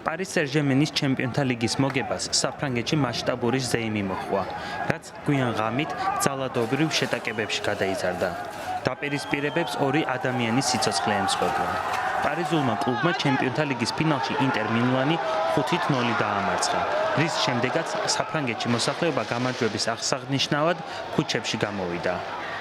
Paris Saint-Germain-ის ჩემპიონთა ლიგის მოგებას საფრანგეთში მასშტაბური ზეიმი მოჰყვა, რაც გვიან ღამით ძალადობრივ შეტაკებებში გადაიზარდა. დაპირისპირებებს ორი ადამიანის სიცოცხლე ემსხვერპლა. პარიზულმა კლუბმა ჩემპიონთა ლიგის ფინალში ინტერ მილანი 5-0 დაამარცხა, რის შემდეგაც საფრანგეთში მოსახლეობა გამარჯვების აღსანიშნავად ქუჩებში გამოვიდა.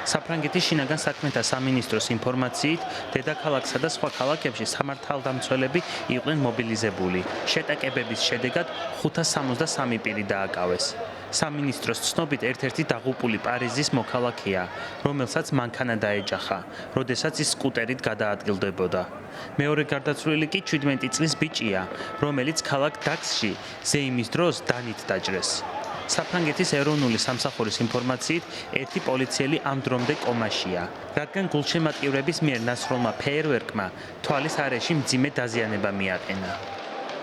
საფრანგეთის შინაგან საქმეთა სამინისტროს ინფორმაციით, დედაქალაქსა და სხვა ქალაქებში სამართალდამცველები იყვნენ მობილიზებული. შეტაკებების შედეგად 563 პირი დააკავეს. სამინისტროს ცნობით ერთ-ერთი დაღუპული პარიზის მოქალაქეა, რომელსაც მანქანა დაეჯახა, როდესაც ის სკუტერით გადაადგილდებოდა. მეორე გარდაცვლილი კი 17 წლის ბიჭია, რომელიც ქალაქ დაქსში ზეიმის დროს დანით დაჭრეს. საფრანგეთის ეროვნული სამსახურის ინფორმაციით, ერთი პოლიციელი ამ დრომდე კომაშია, რადგან გულშემატკივრების მიერ ნასროლმა ფეიერვერკმა თვალის არეში მძიმე დაზიანება მიაყენა.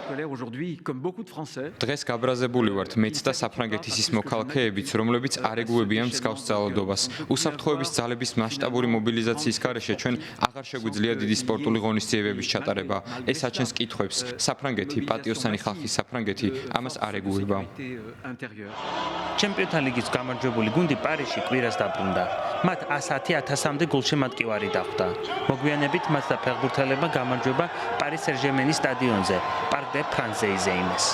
დღეს გაბრაზებული ვართ მეც და საფრანგეთის ის მოქალაქეებიც, რომლებიც არ ეგუებიან მსგავს ძალადობას. უსაფრთხოების ძალების მასშტაბური მობილიზაციის გარეშე ჩვენ აღარ შეგვიძლია დიდი სპორტული ღონისძიებების ჩატარება. ეს აჩენს კითხვებს. საფრანგეთი, პატიოსანი ხალხის საფრანგეთი ამას არ ეგუება. ჩემპიონთა ლიგის გამარჯვებული გუნდი პარიზში კვირას დაბრუნდა. მათ 110.000-მდე გულშემატკივარი დახვდა. მოგვიანებით მათ და ფეხბურთელებმა გამარჯვება Paris Saint-Germain-ის სტადიონზე, Parc des Princes-ზე იზეიმეს.